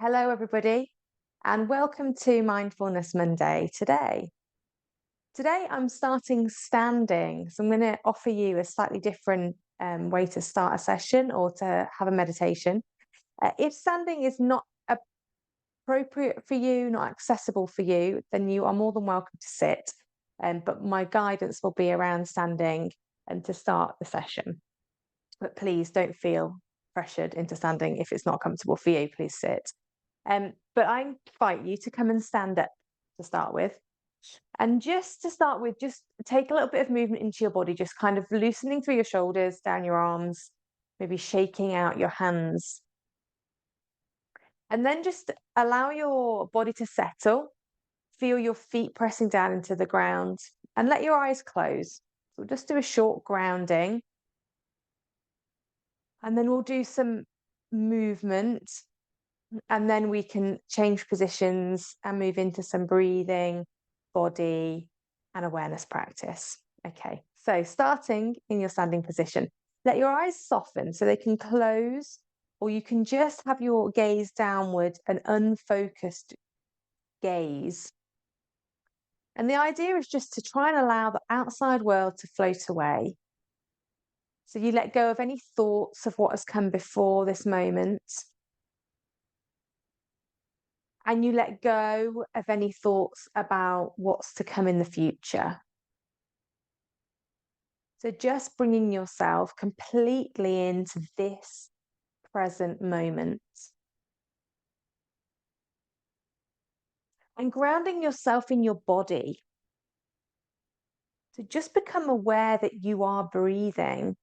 Hello, everybody, and welcome to Mindfulness Monday today. I'm starting standing, so I'm going to offer you a slightly different way to start a session or to have a meditation. If standing is not appropriate for you, not accessible for you, then you are more than welcome to sit. But my guidance will be around standing and to start the session. But please don't feel pressured into standing if it's not comfortable for you. Please sit. But I invite you to come and stand up to start with. And just to start with, just take a little bit of movement into your body, just kind of loosening through your shoulders, down your arms, maybe shaking out your hands. And then just allow your body to settle. Feel your feet pressing down into the ground and let your eyes close. So we'll just do a short grounding. And then we'll do some movement. And then we can change positions and move into some breathing, body, and awareness practice. Okay, so starting in your standing position, let your eyes soften so they can close, or you can just have your gaze downward, an unfocused gaze. And the idea is just to try and allow the outside world to float away. So you let go of any thoughts of what has come before this moment. And you let go of any thoughts about what's to come in the future. So just bringing yourself completely into this present moment. And grounding yourself in your body. So just become aware that you are breathing.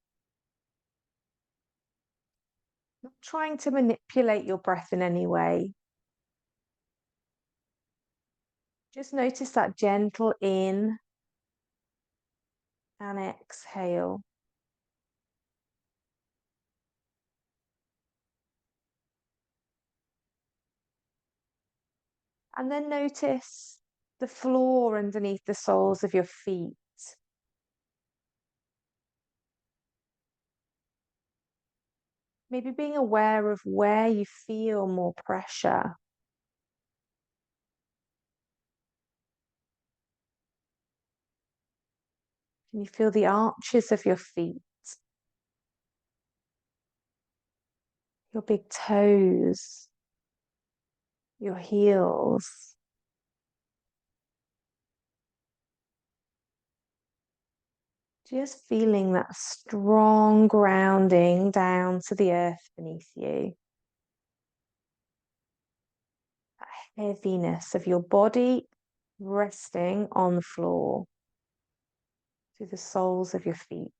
Not trying to manipulate your breath in any way. Just notice that gentle in and exhale. And then notice the floor underneath the soles of your feet. Maybe being aware of where you feel more pressure. Can you feel the arches of your feet? Your big toes? Your heels? Just feeling that strong grounding down to the earth beneath you. That heaviness of your body resting on the floor through the soles of your feet.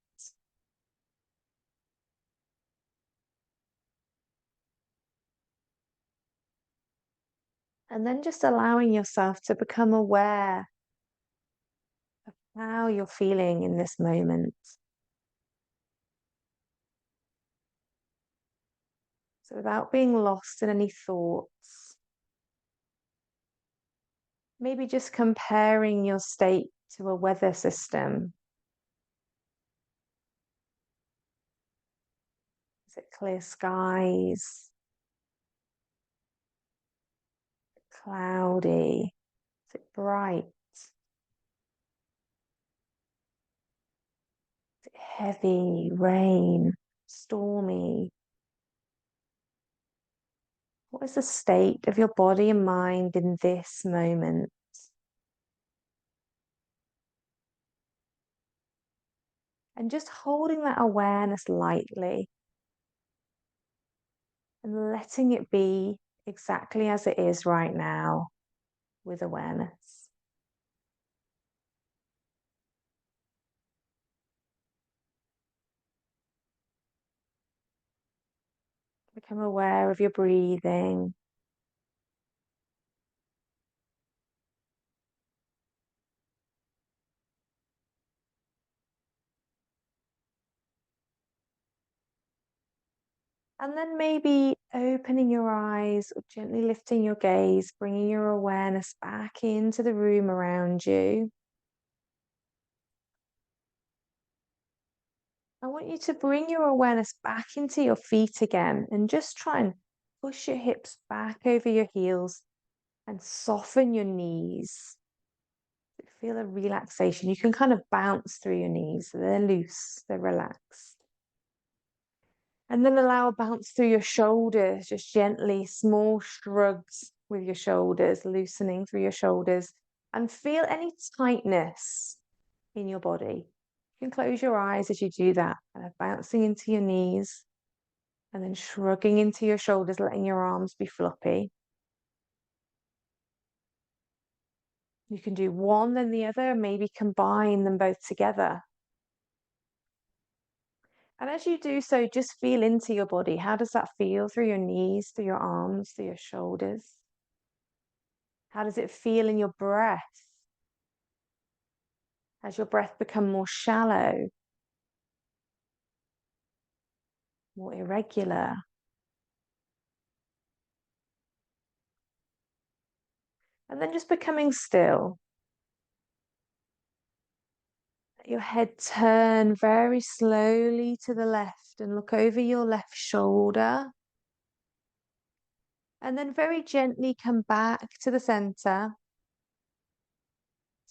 And then just allowing yourself to become aware of how you're feeling in this moment. So without being lost in any thoughts, maybe just comparing your state to a weather system. Is it clear skies? Cloudy? Is it bright? Is it heavy rain? Stormy? What is the state of your body and mind in this moment? And just holding that awareness lightly and letting it be exactly as it is right now with awareness. Become aware of your breathing. And then maybe opening your eyes or gently lifting your gaze, bringing your awareness back into the room around you. I want you to bring your awareness back into your feet again and just try and push your hips back over your heels and soften your knees. Feel a relaxation. You can kind of bounce through your knees. They're loose, they're relaxed. And then allow a bounce through your shoulders, just gently, small shrugs with your shoulders, loosening through your shoulders. And feel any tightness in your body. You can close your eyes as you do that, kind of bouncing into your knees and then shrugging into your shoulders, letting your arms be floppy. You can do one, then the other, maybe combine them both together. And as you do so, just feel into your body. How does that feel through your knees, through your arms, through your shoulders? How does it feel in your breath? Has your breath become more shallow, more irregular? And then just becoming still. Let your head turn very slowly to the left and look over your left shoulder. And then very gently come back to the center.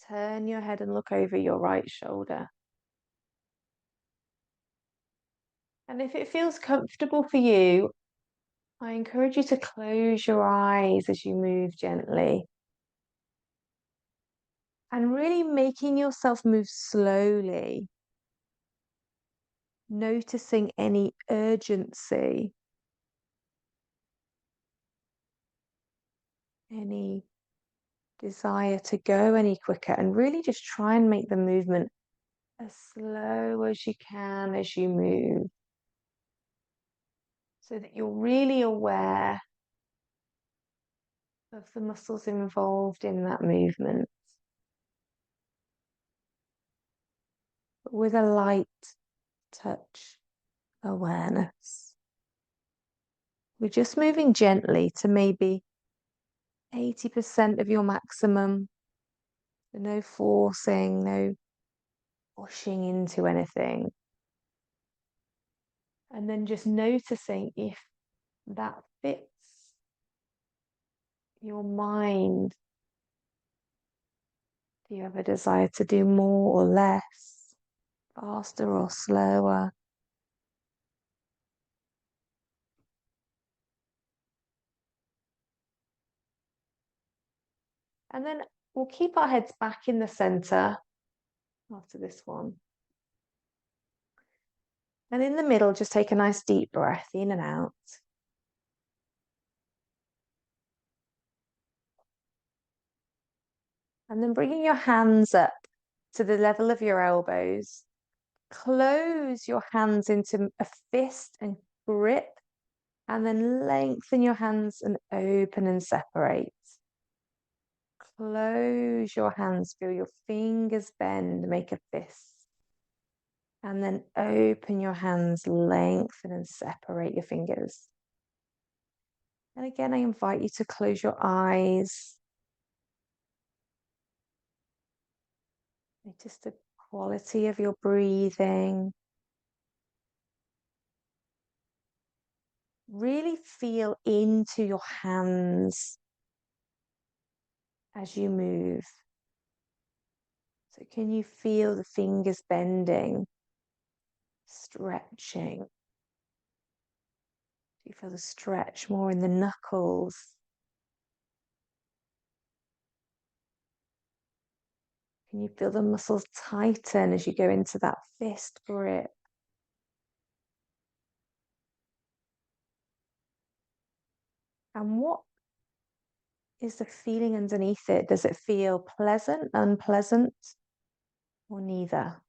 Turn your head and look over your right shoulder. And if it feels comfortable for you, I encourage you to close your eyes as you move gently. And really making yourself move slowly, noticing any urgency, any desire to go any quicker, and really just try and make the movement as slow as you can as you move, so that you're really aware of the muscles involved in that movement, but with a light touch awareness. We're just moving gently to maybe 80% of your maximum. No forcing, no pushing into anything. And then just noticing if that fits your mind. Do you have a desire to do more or less, faster or slower? And then we'll keep our heads back in the center after this one. And in the middle, just take a nice deep breath in and out. And then bringing your hands up to the level of your elbows. Close your hands into a fist and grip, and then lengthen your hands and open and separate. Close your hands, feel your fingers bend, make a fist. And then open your hands, lengthen and separate your fingers. And again, I invite you to close your eyes. Notice the quality of your breathing. Really feel into your hands as you move. So can you feel the fingers bending, stretching? Do you feel the stretch more in the knuckles? Can you feel the muscles tighten as you go into that fist grip? And what is the feeling underneath it? Does it feel pleasant, unpleasant, or neither?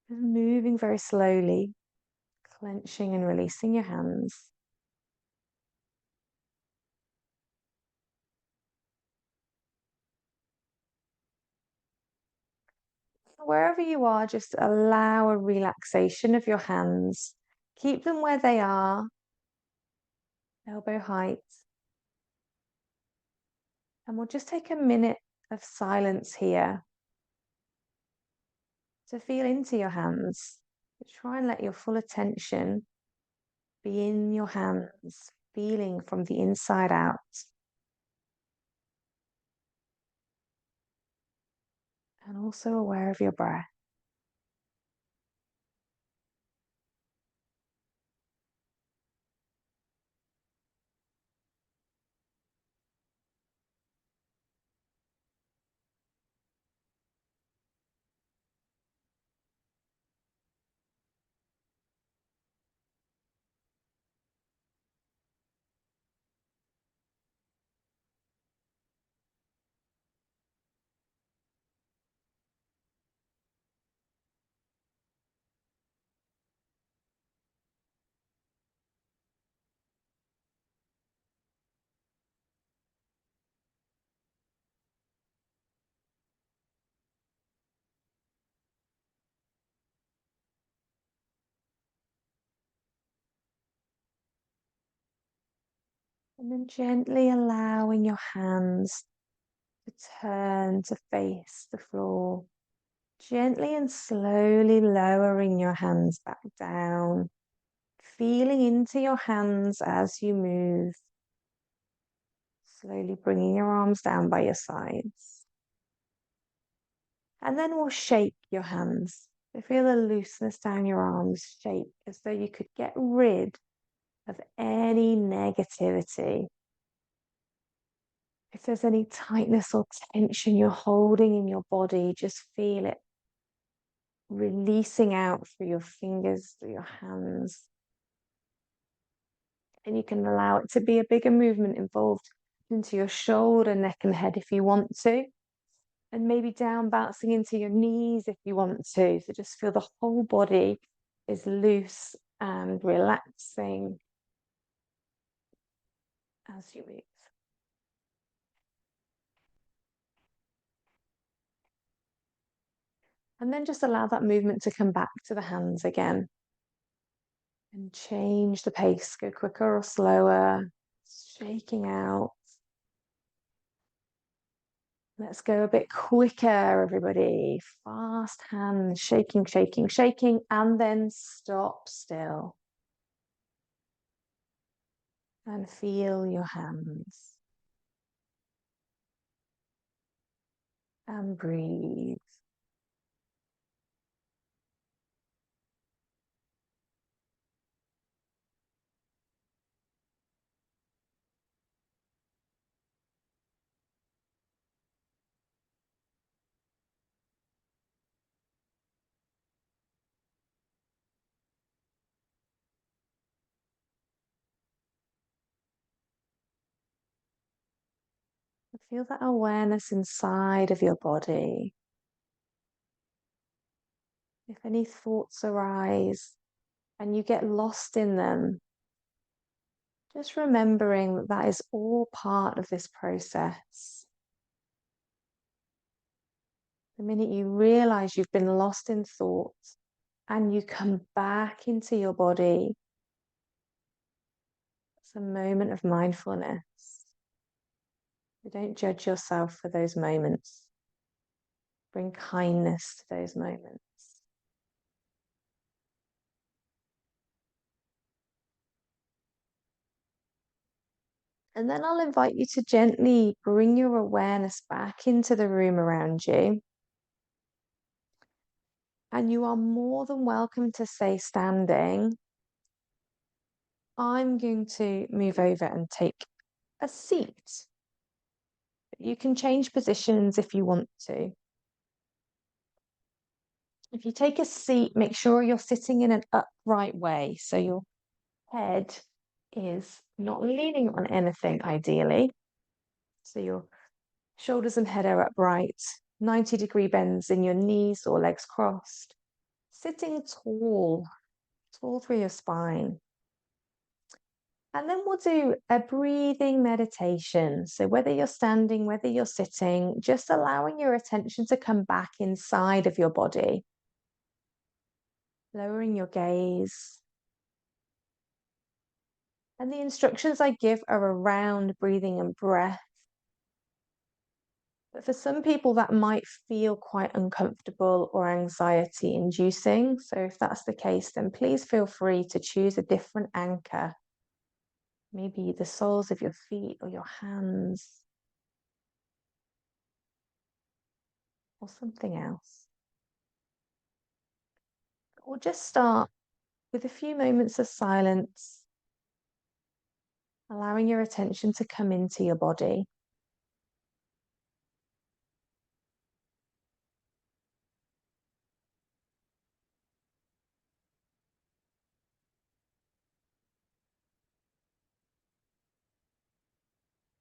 Just moving very slowly, clenching and releasing your hands. Wherever you are, just allow a relaxation of your hands. Keep them where they are, elbow height. And we'll just take a minute of silence here to feel into your hands. Try and let your full attention be in your hands, feeling from the inside out, and also aware of your breath. And then gently allowing your hands to turn to face the floor. Gently and slowly lowering your hands back down, feeling into your hands as you move. Slowly bringing your arms down by your sides. And then we'll shake your hands. So feel the looseness down your arms, shake as though you could get rid of any negativity. If there's any tightness or tension you're holding in your body, just feel it releasing out through your fingers, through your hands. And you can allow it to be a bigger movement involved into your shoulder, neck, and head if you want to. And maybe down bouncing into your knees if you want to. So just feel the whole body is loose and relaxing as you move. And then just allow that movement to come back to the hands again. And change the pace, go quicker or slower, shaking out. Let's go a bit quicker, everybody. Fast hands, shaking, shaking, shaking, and then stop still. And feel your hands. And breathe. Feel that awareness inside of your body. If any thoughts arise and you get lost in them, just remembering that that is all part of this process. The minute you realize you've been lost in thought and you come back into your body, it's a moment of mindfulness. You don't judge yourself for those moments. Bring kindness to those moments. And then I'll invite you to gently bring your awareness back into the room around you. And you are more than welcome to say standing. I'm going to move over and take a seat. You can change positions if you want to. If you take a seat, make sure you're sitting in an upright way. So your head is not leaning on anything, ideally. So your shoulders and head are upright, 90-degree bends in your knees or legs crossed. Sitting tall, tall through your spine. And then we'll do a breathing meditation. So whether you're standing, whether you're sitting, just allowing your attention to come back inside of your body. Lowering your gaze. And the instructions I give are around breathing and breath. But for some people, that might feel quite uncomfortable or anxiety inducing. So, if that's the case, then please feel free to choose a different anchor, maybe the soles of your feet or your hands or something else. Or just start with a few moments of silence, allowing your attention to come into your body.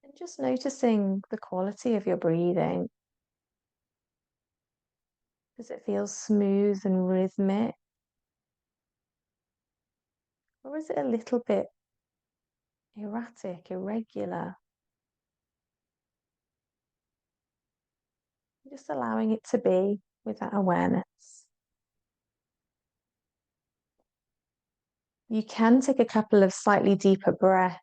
And just noticing the quality of your breathing. Does it feel smooth and rhythmic? Or is it a little bit erratic, irregular? Just allowing it to be with that awareness. You can take a couple of slightly deeper breaths.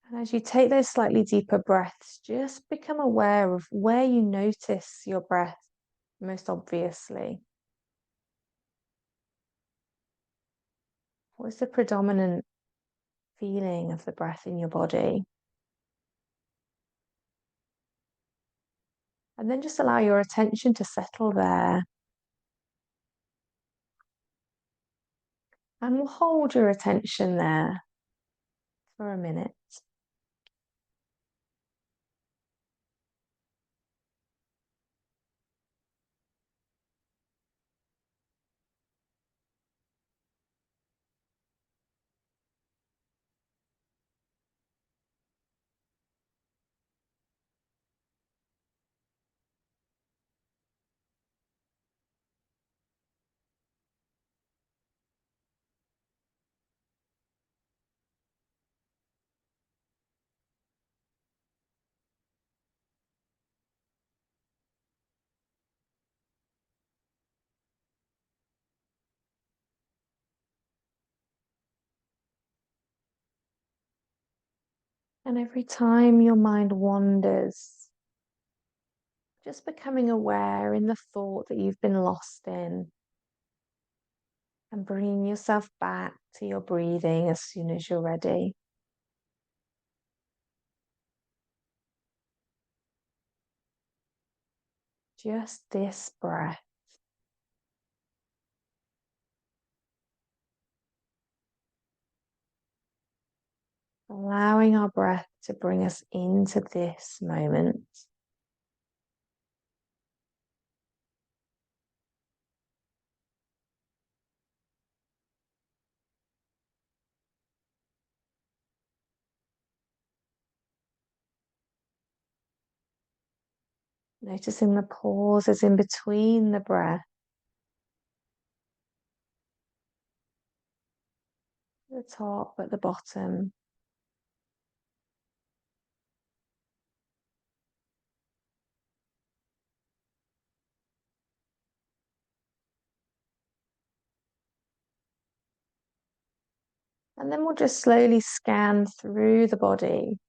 And as you take those slightly deeper breaths, just become aware of where you notice your breath most obviously. What is the predominant feeling of the breath in your body? And then just allow your attention to settle there. And we'll hold your attention there for a minute. And every time your mind wanders, just becoming aware in the thought that you've been lost in and bringing yourself back to your breathing as soon as you're ready. Just this breath. Allowing our breath to bring us into this moment. Noticing the pauses in between the breath. At the top, at the bottom. And then we'll just slowly scan through the body.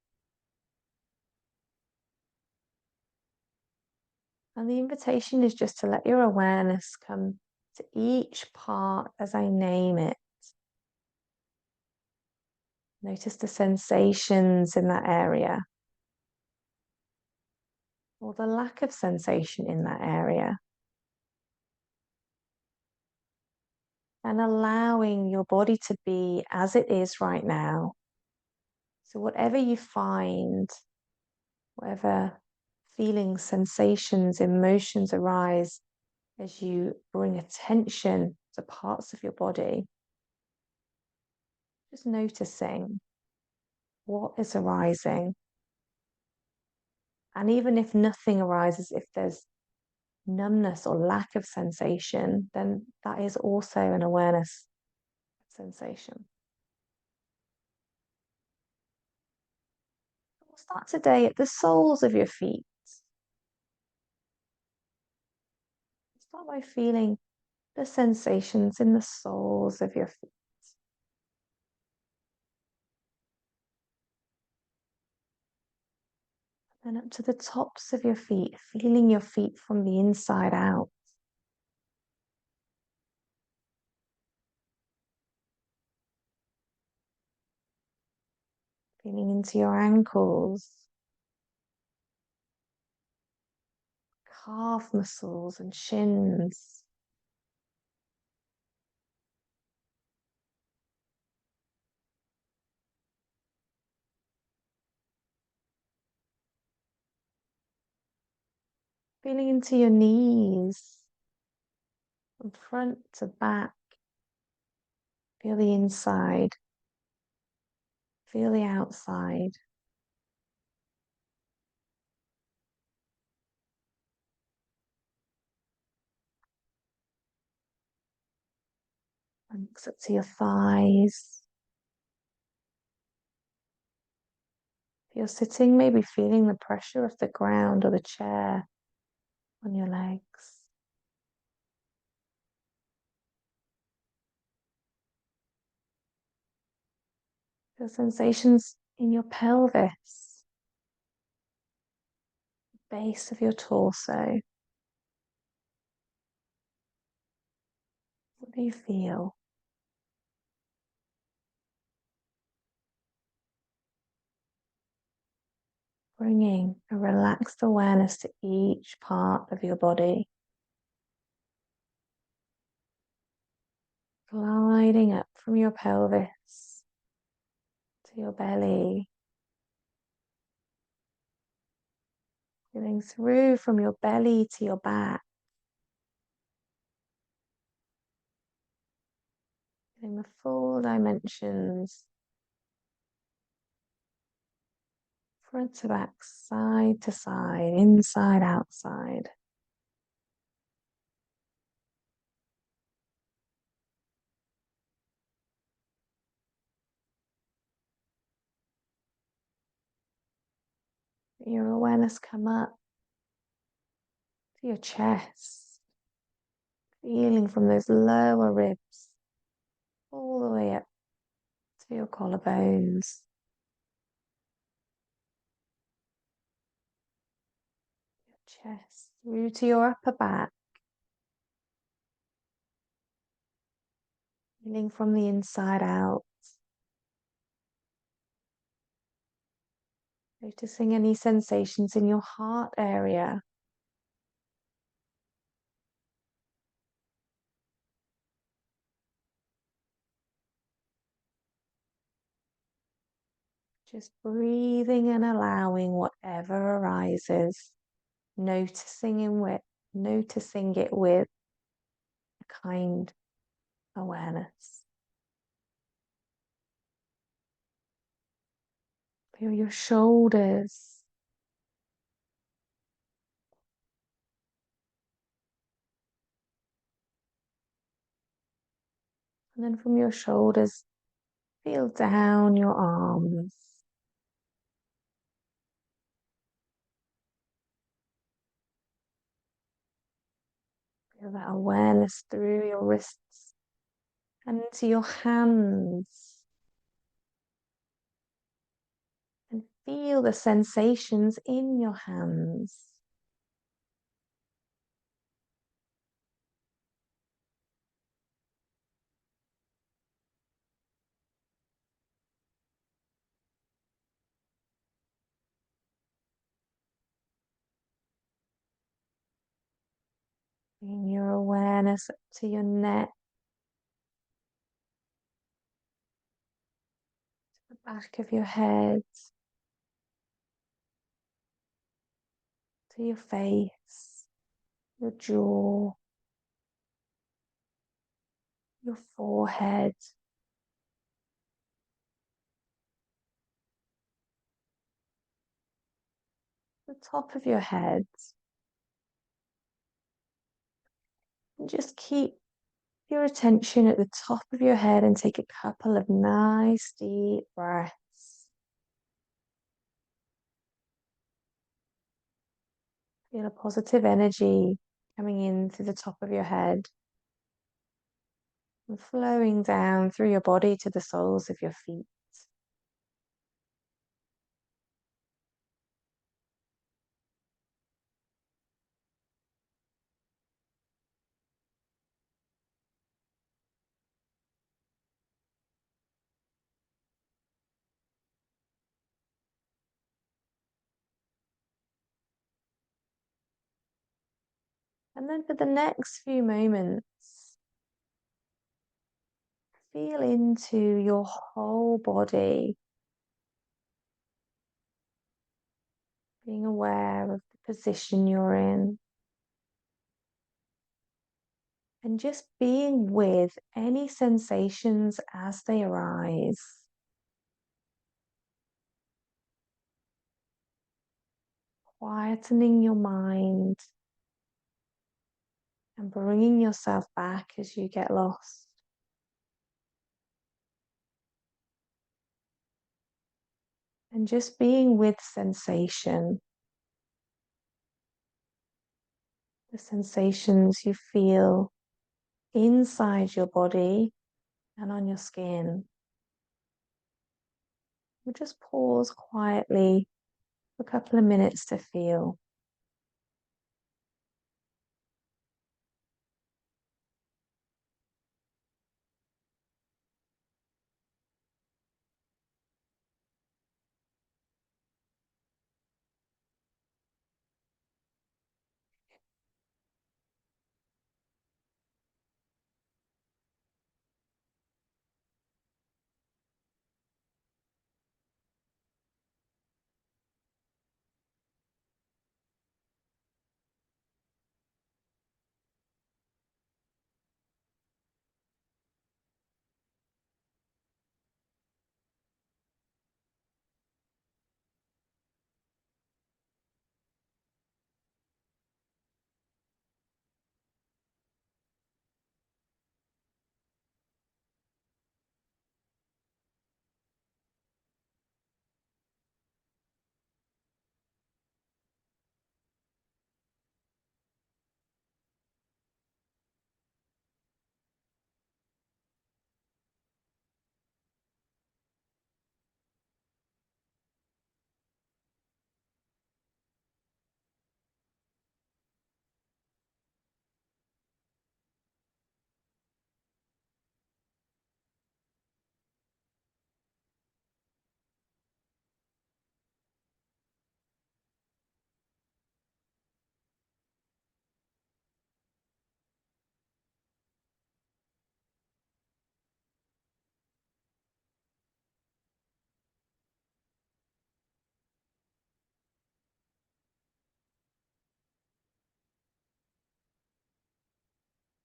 And the invitation is just to let your awareness come to each part as I name it. Notice the sensations in that area, or the lack of sensation in that area. And allowing your body to be as it is right now. So whatever you find, whatever feelings, sensations, emotions arise as you bring attention to parts of your body, just noticing what is arising. And even if nothing arises, if there's numbness or lack of sensation, then that is also an awareness sensation. We'll start today at the soles of your feet. Start by feeling the sensations in the soles of your feet. And up to the tops of your feet, feeling your feet from the inside out. Feeling into your ankles, calf muscles and shins. Feeling into your knees, from front to back. Feel the inside, feel the outside. Thanks up to your thighs. If you're sitting, maybe feeling the pressure of the ground or the chair on your legs. Feel sensations in your pelvis, base of your torso. What do you feel? Bringing a relaxed awareness to each part of your body. Gliding up from your pelvis to your belly. Feeling through from your belly to your back. Feeling the full dimensions. Front to back, side to side, inside, outside. Your awareness come up to your chest, feeling from those lower ribs all the way up to your collarbones. Your chest through to your upper back, feeling from the inside out. Noticing any sensations in your heart area. Just breathing and allowing whatever arises, noticing it with a kind awareness. Feel your shoulders. And then from your shoulders, feel down your arms. Feel that awareness through your wrists and into your hands. And feel the sensations in your hands. Bring your awareness up to your neck, the back of your head, to your face, your jaw, your forehead, the top of your head. And just keep your attention at the top of your head and take a couple of nice deep breaths. Feel a positive energy coming in through the top of your head and flowing down through your body to the soles of your feet. And then for the next few moments, feel into your whole body, being aware of the position you're in, and just being with any sensations as they arise. Quietening your mind and bringing yourself back as you get lost. And just being with sensation, the sensations you feel inside your body and on your skin. We'll just pause quietly for a couple of minutes to feel.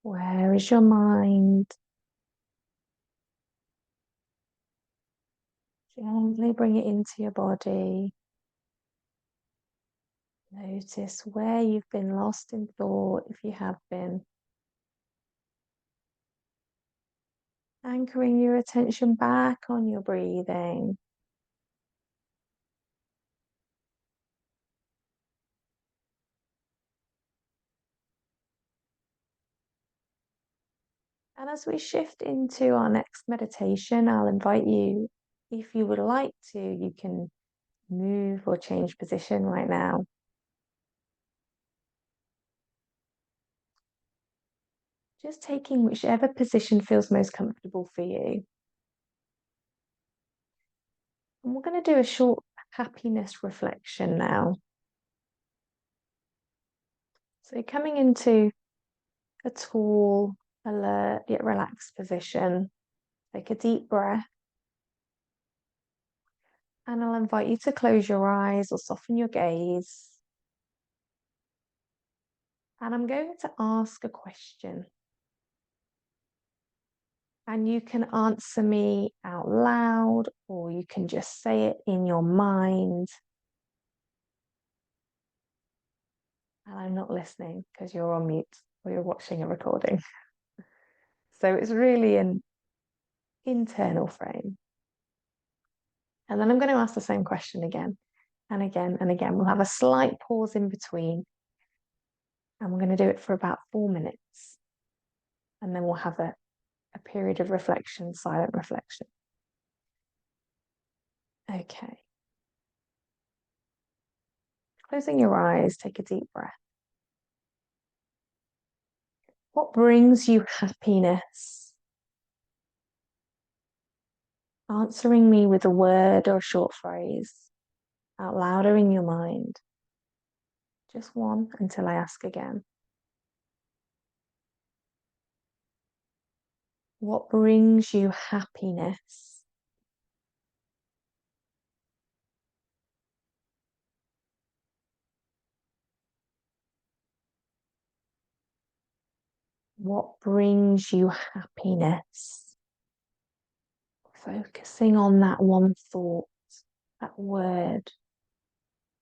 Where is your mind? Gently bring it into your body. Notice where you've been lost in thought, if you have been. Anchoring your attention back on your breathing. And as we shift into our next meditation, I'll invite you, if you would like to, you can move or change position right now. Just taking whichever position feels most comfortable for you. And we're going to do a short happiness reflection now. So coming into a tall, alert, yet relaxed position, take a deep breath. And I'll invite you to close your eyes or soften your gaze. And I'm going to ask a question. And you can answer me out loud, or you can just say it in your mind. And I'm not listening because you're on mute or you're watching a recording. So it's really an internal frame. And then I'm going to ask the same question again and again and again. We'll have a slight pause in between. And we're going to do it for about 4 minutes. And then we'll have a period of reflection, silent reflection. Okay. Closing your eyes, take a deep breath. What brings you happiness? Answering me with a word or a short phrase out loud or in your mind. Just one until I ask again. What brings you happiness? What brings you happiness? Focusing on that one thought, that word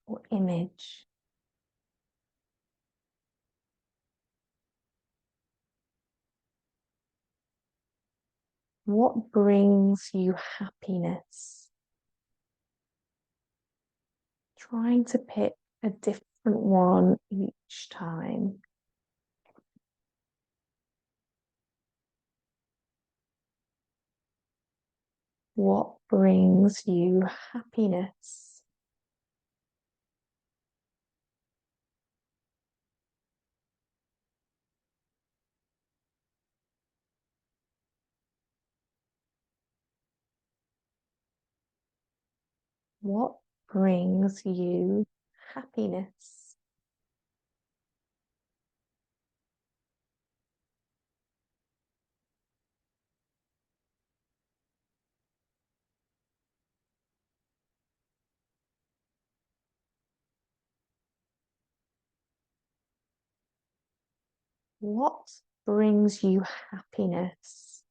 or image. What brings you happiness? Trying to pick a different one each time. What brings you happiness? What brings you happiness? What brings you happiness?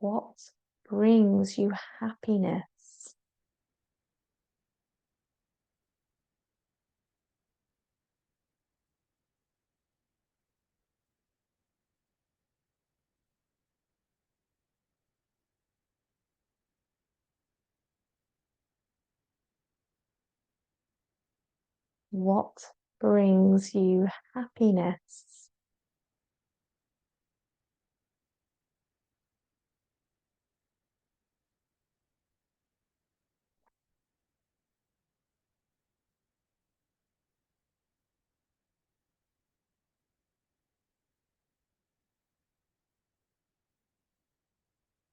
What brings you happiness? What brings you happiness?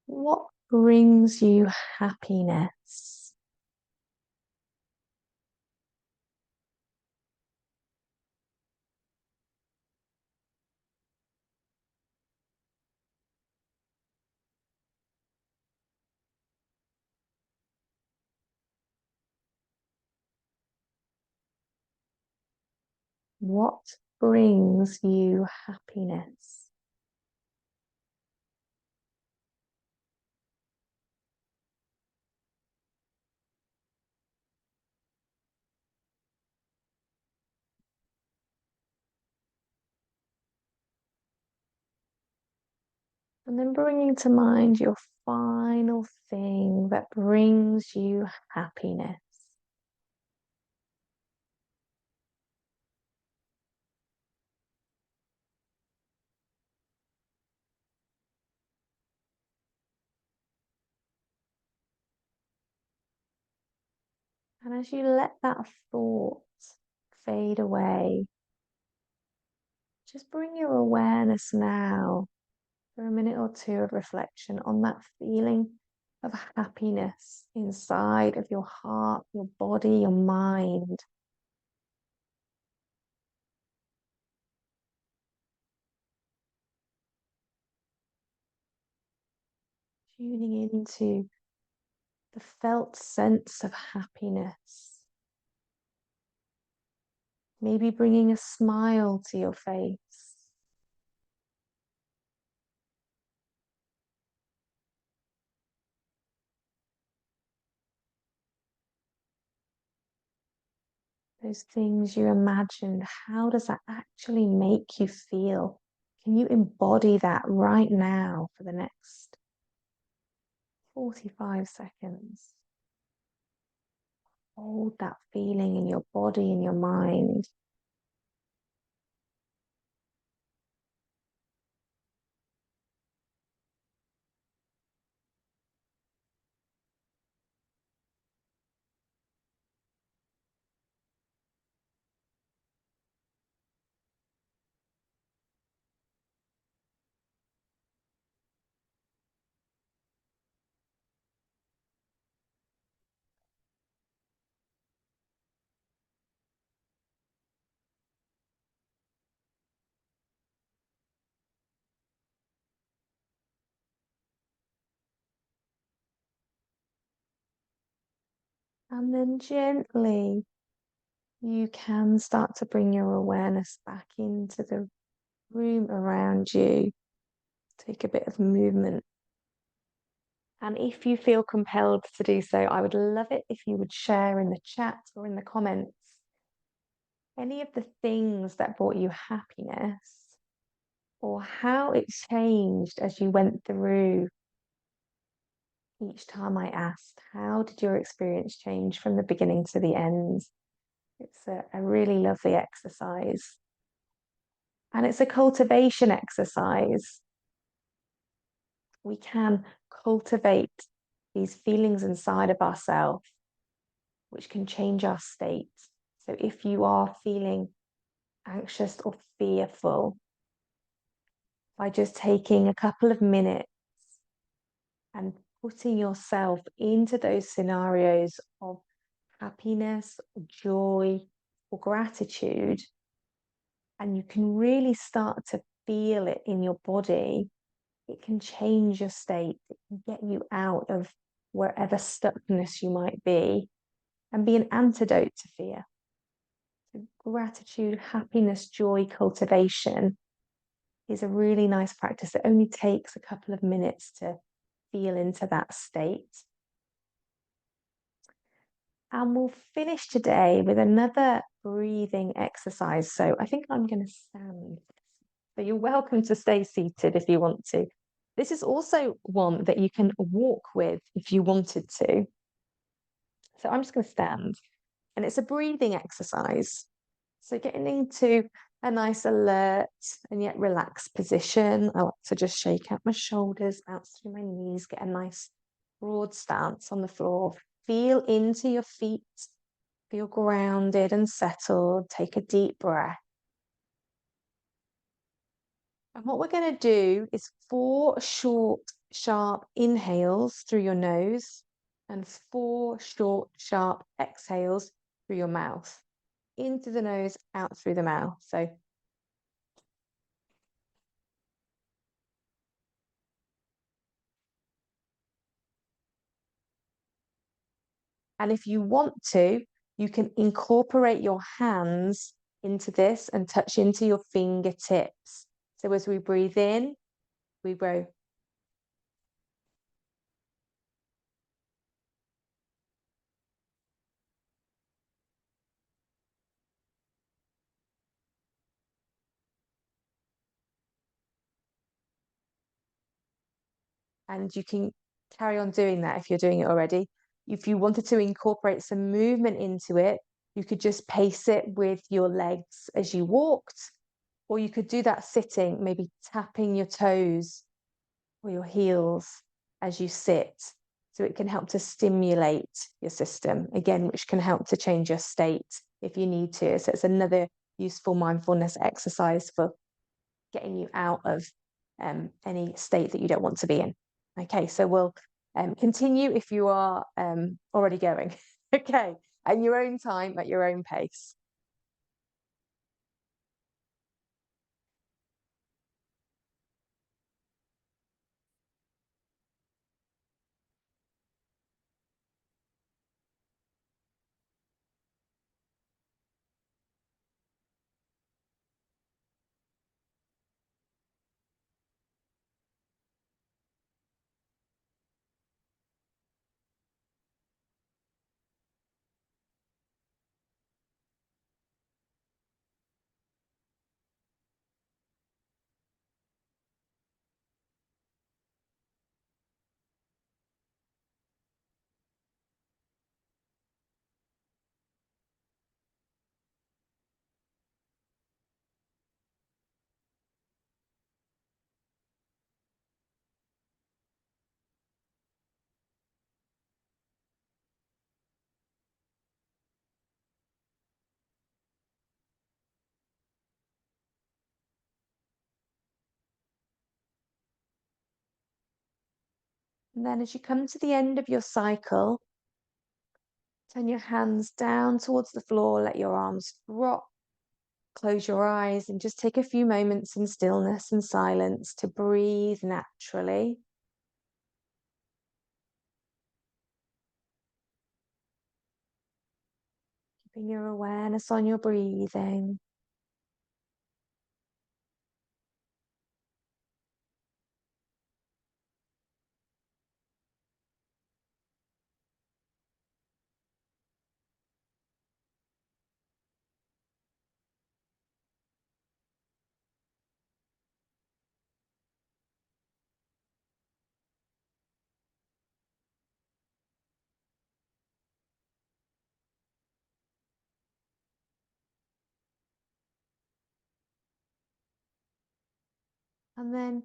What brings you happiness? What brings you happiness? And then bringing to mind your final thing that brings you happiness. And as you let that thought fade away, just bring your awareness now for a minute or two of reflection on that feeling of happiness inside of your heart, your body, your mind. Tuning into the felt sense of happiness. Maybe bringing a smile to your face. Those things you imagined, how does that actually make you feel? Can you embody that right now for the next 45 seconds? Hold that feeling in your body and your mind. And then gently, you can start to bring your awareness back into the room around you. Take a bit of movement. And if you feel compelled to do so, I would love it if you would share in the chat or in the comments any of the things that brought you happiness or how it changed as you went through each time I asked. How did your experience change from the beginning to the end? It's a really lovely exercise. And it's a cultivation exercise. We can cultivate these feelings inside of ourselves, which can change our state. So if you are feeling anxious or fearful, by just taking a couple of minutes and putting yourself into those scenarios of happiness, joy, or gratitude, and you can really start to feel it in your body, it can change your state. It can get you out of wherever stuckness you might be and be an antidote to fear. So gratitude, happiness, joy, cultivation is a really nice practice. It only takes a couple of minutes to feel into that state. And we'll finish today with another breathing exercise. So I think I'm going to stand. So you're welcome to stay seated if you want to. This is also one that you can walk with if you wanted to. So I'm just going to stand, and it's a breathing exercise. So getting into a nice alert and yet relaxed position. I like to just shake out my shoulders, bounce through my knees, get a nice broad stance on the floor. Feel into your feet, feel grounded and settled. Take a deep breath. And what we're going to do is 4 short, sharp inhales through your nose and 4 short, sharp exhales through your mouth. Into the nose, out through the mouth. So and if you want to, you can incorporate your hands into this and touch into your fingertips. So as we breathe in, we go. And you can carry on doing that if you're doing it already. If you wanted to incorporate some movement into it, you could just pace it with your legs as you walked, or you could do that sitting, maybe tapping your toes or your heels as you sit. So it can help to stimulate your system, again, which can help to change your state if you need to. So it's another useful mindfulness exercise for getting you out of any state that you don't want to be in. Okay, so we'll continue if you are already going. Okay, at your own time, at your own pace. And then as you come to the end of your cycle, turn your hands down towards the floor, let your arms drop, close your eyes, and just take a few moments in stillness and silence to breathe naturally. Keeping your awareness on your breathing. And then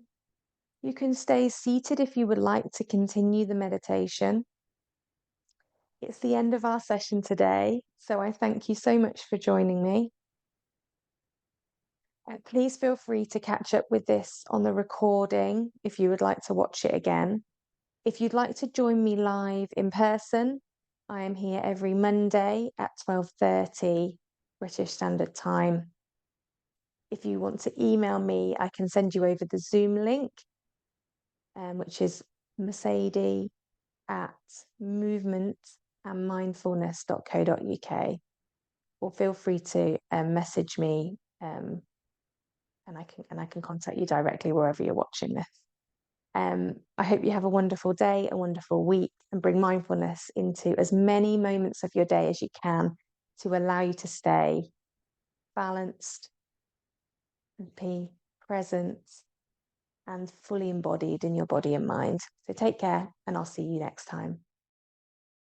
you can stay seated if you would like to continue the meditation. It's the end of our session today, so I thank you so much for joining me. Please feel free to catch up with this on the recording if you would like to watch it again. If you'd like to join me live in person, I am here every Monday at 12:30 British Standard Time. If you want to email me, I can send you over the Zoom link, which is mercedes@movementandmindfulness.co.uk, or feel free to message me, and I can contact you directly wherever you're watching this. I hope you have a wonderful day, a wonderful week, and bring mindfulness into as many moments of your day as you can to allow you to stay balanced and be present and fully embodied in your body and mind. So take care, and I'll see you next time.